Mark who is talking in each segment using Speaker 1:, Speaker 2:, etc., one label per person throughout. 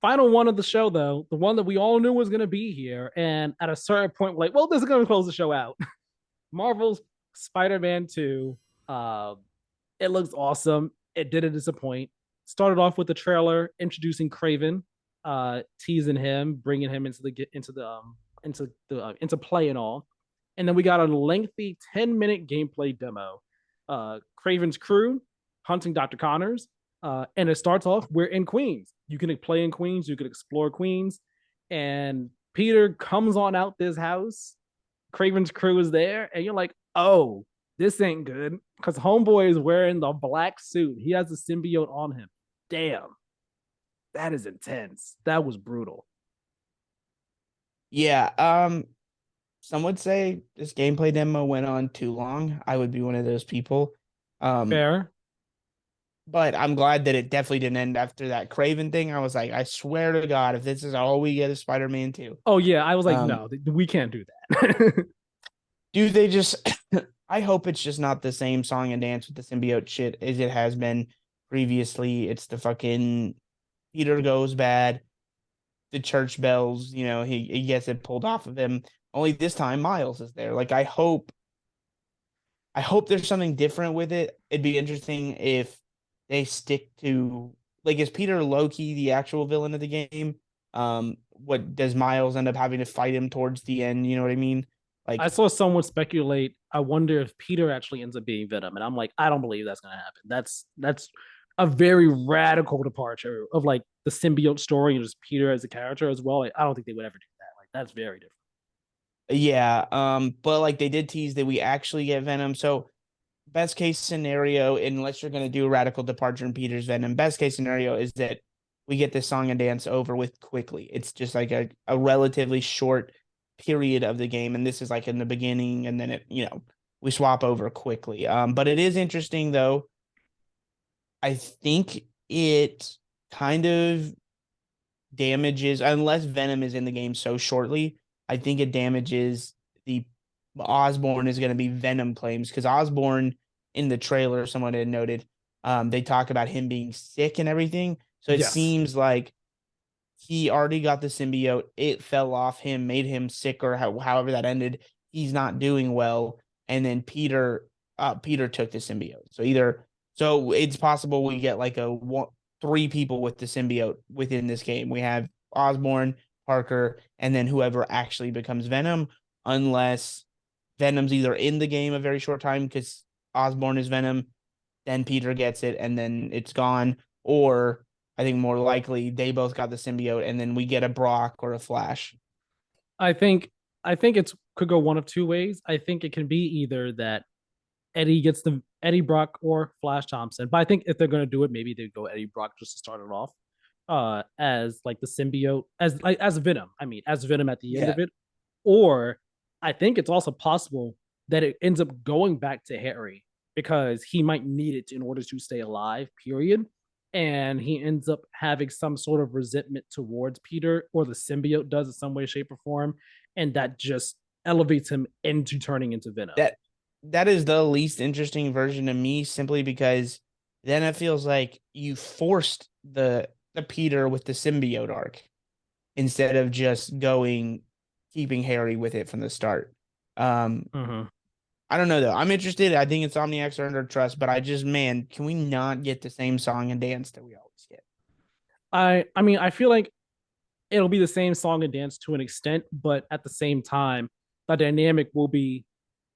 Speaker 1: Final one of the show, though, the one that we all knew was going to be here. And at a certain point, we're like, well, this is going to close the show out. Marvel's Spider-Man 2. Uh, it looks awesome. It didn't disappoint. Started off with the trailer introducing Kraven, teasing him, bringing him into play and all. And then we got a lengthy 10-minute gameplay demo. Kraven's crew hunting Dr. Connors. And it starts off, we're in Queens. You can play in Queens, you can explore Queens. And Peter comes on out this house. Kraven's crew is there, and you're like, oh, this ain't good. Because Homeboy is wearing the black suit. He has the symbiote on him. Damn. That is intense. That was brutal.
Speaker 2: Yeah, some would say this gameplay demo went on too long. I would be one of those people. Um,
Speaker 1: Fair.
Speaker 2: but I'm glad that it definitely didn't end after that Craven thing. I was like, I swear to God, if this is all we get is Spider-Man 2.
Speaker 1: Oh, yeah. I was like,
Speaker 2: Um,
Speaker 1: no, we can't do that.
Speaker 2: do they just I hope it's just not the same song and dance with the symbiote shit as it has been previously. It's the fucking Peter goes bad, the church bells, he gets it pulled off of him. Only this time Miles is there. Like I hope there's something different with it. It'd be interesting if they stick to like is Peter Loki the actual villain of the game? What does Miles end up having to fight him towards the end? You know what I mean?
Speaker 1: I
Speaker 2: Like,
Speaker 1: saw someone speculate. I wonder if Peter actually ends up being Venom, and I'm like, I don't believe that's gonna happen. That's a very radical departure of like the symbiote story and just Peter as a character as well. Like, I don't think they would ever do that. Like that's very different.
Speaker 2: yeah, but like they did tease that we actually get Venom. So best case scenario, unless you're gonna do a radical departure in Peter's Venom, best case scenario is that we get this song and dance over with quickly. It's just like a relatively short period of the game, and this is like in the beginning, and then we swap over quickly. But it is interesting though. I think it kind of damages unless Venom is in the game so shortly. I think it damages the Osborn is going to be Venom claims because Osborn in the trailer, someone had noted, they talk about him being sick and everything. So it
Speaker 1: Yes,
Speaker 2: seems like he already got the symbiote. It fell off him, made him sick, or however that ended. He's not doing well, and then Peter took the symbiote. So it's possible we get like three people with the symbiote within this game. We have Osborn, Parker, and then whoever actually becomes Venom, unless Venom's either in the game a very short time because Osborn is Venom, then Peter gets it, and then it's gone, or I think more likely they both got the symbiote, and then we get a Brock or a Flash.
Speaker 1: I think I think it's could go one of two ways. I think it can be either that Eddie gets the Eddie Brock or Flash Thompson, but I think if they're gonna do it, maybe they go Eddie Brock just to start it off, as like the symbiote as Venom. I mean, as Venom at the end
Speaker 2: Yeah,
Speaker 1: of it, or I think it's also possible that it ends up going back to Harry because he might need it in order to stay alive, period. And he ends up having some sort of resentment towards Peter, or the symbiote does in some way, shape, or form. And that just elevates him into turning into Venom.
Speaker 2: that that is the least interesting version of me, simply because then it feels like you forced the Peter with the symbiote arc instead of just keeping Harry with it from the start. Um,
Speaker 1: Mm-hmm.
Speaker 2: I don't know though. I'm interested. I think Insomniacs are under trust, but man, can we not get the same song and dance that we always get?
Speaker 1: I mean, I feel like it'll be the same song and dance to an extent, but at the same time, the dynamic will be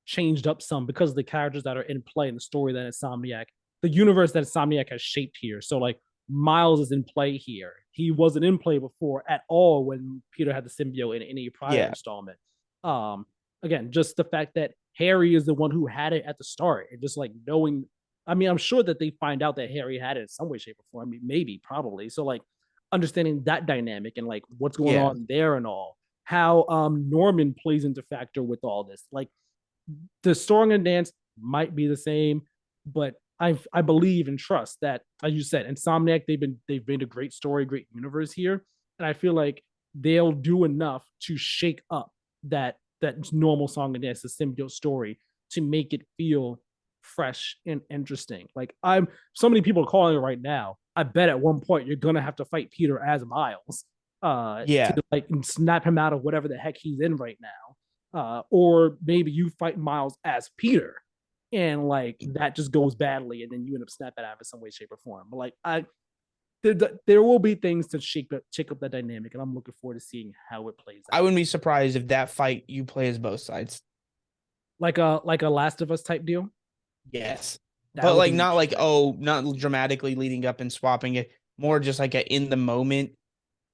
Speaker 1: changed up some because of the characters that are in play in the story that Insomniac, the universe that Insomniac has shaped here. So like Miles is in play here. He wasn't in play before at all when Peter had the symbiote in any prior
Speaker 2: Yeah,
Speaker 1: installment. Um, Again, just the fact that Harry is the one who had it at the start, and just like knowing. I mean, I'm sure that they find out that Harry had it in some way, shape, or form. I mean, maybe, probably. So like understanding that dynamic and like what's going
Speaker 2: yeah.
Speaker 1: on there and all, how Norman plays into factor with all this. Like the song and dance might be the same, but I believe and trust that, as you said, Insomniac they've made a great story, great universe here, and I feel like they'll do enough to shake up that normal song and dance, the symbiote story, to make it feel fresh and interesting. Like I'm so many people are calling it right now. I bet at one point you're gonna have to fight Peter as Miles to
Speaker 2: Yeah,
Speaker 1: like snap him out of whatever the heck he's in right now. Or maybe you fight Miles as Peter and like that just goes badly and then you end up snapping out of it in some way, shape, or form. But like there will be things to shake up that dynamic, and I'm looking forward to seeing how it plays
Speaker 2: I
Speaker 1: out.
Speaker 2: wouldn't be surprised if that fight you play as both sides.
Speaker 1: Like a Last of Us type deal.
Speaker 2: Yes.
Speaker 1: That
Speaker 2: But
Speaker 1: would
Speaker 2: like
Speaker 1: be
Speaker 2: not like,
Speaker 1: interesting.
Speaker 2: oh, not dramatically leading up and swapping it. More just like a in the moment.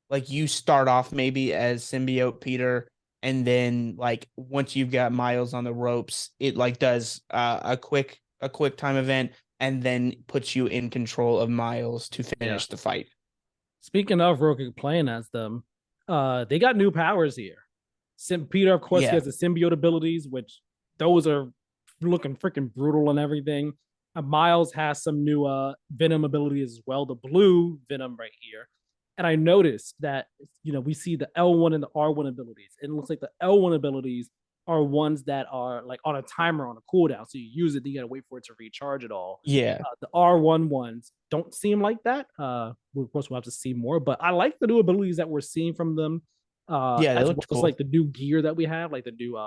Speaker 2: Like you start off maybe as symbiote Peter, and then like once you've got Miles on the ropes, it like does a quick time event and then puts you in control of Miles to
Speaker 1: Yeah.
Speaker 2: finish the fight.
Speaker 1: Speaking of Rogue playing as them, they got new powers here. Peter, of course, he
Speaker 2: Yeah.
Speaker 1: has the symbiote abilities, which those are looking freaking brutal and everything. Miles has some new Venom abilities as well, the blue Venom right here. And I noticed that we see the L1 and the R1 abilities. And it looks like the L1 abilities are ones that are like on a timer on a cooldown. So you use it, then you gotta wait for it to recharge it all.
Speaker 2: Yeah.
Speaker 1: The R1 ones don't seem like that. Of course, we'll have to see more, but I like the new abilities that we're seeing from them,
Speaker 2: Yeah, they
Speaker 1: as well
Speaker 2: looked
Speaker 1: as
Speaker 2: cool.
Speaker 1: like the new gear that we have, like the new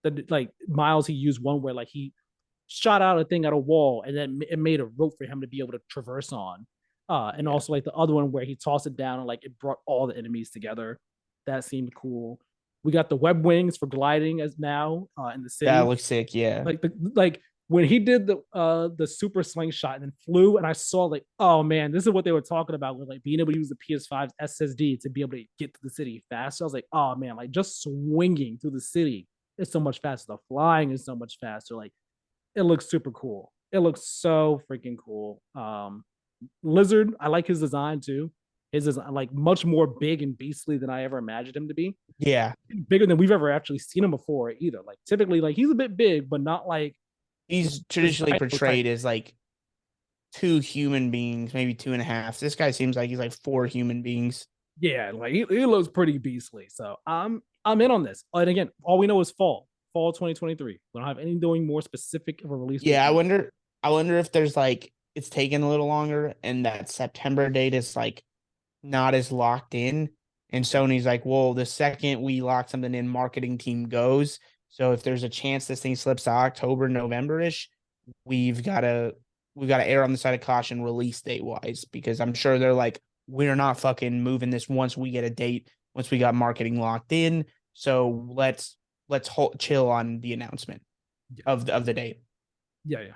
Speaker 1: the like Miles. He used one where like he shot out a thing at a wall, and then it made a rope for him to be able to traverse on. And
Speaker 2: Yeah.
Speaker 1: also like the other one where he tossed it down and like it brought all the enemies together. That seemed cool. We got the web wings for gliding as now in the
Speaker 2: That
Speaker 1: city.
Speaker 2: looks sick. Yeah.
Speaker 1: Like when he did the super slingshot and then flew, and I saw like, oh man, this is what they were talking about with like being able to use the PS5's SSD to be able to get to the city faster. I was like, oh man, like just swinging through the city is so much faster. The flying is so much faster. Like it looks super cool. It looks so freaking cool. Lizard, I like his design too. His design like much more big and beastly than I ever imagined him to be.
Speaker 2: Yeah.
Speaker 1: Bigger than we've ever actually seen him before either. Like typically, like he's a bit big, but not like
Speaker 2: He's
Speaker 1: this
Speaker 2: traditionally
Speaker 1: dino type.
Speaker 2: portrayed as like two human beings, maybe two and a half. This guy seems like he's like four human beings.
Speaker 1: Yeah, like he looks pretty beastly. So I'm in on this. And again, all we know is fall 2023. We don't have any doing more specific of a release date
Speaker 2: Yeah,
Speaker 1: for.
Speaker 2: I wonder if there's like it's taken a little longer and that September date is like not as locked in. And Sony's like, well, the second we lock something in, marketing team goes. So if there's a chance this thing slips to October, November-ish, we've gotta we've got to err on the side of caution release date wise, because I'm sure they're like, we're not fucking moving this once we get a date, once we got marketing locked in. So let's chill on the announcement
Speaker 1: Yeah,
Speaker 2: of the date.
Speaker 1: yeah, yeah.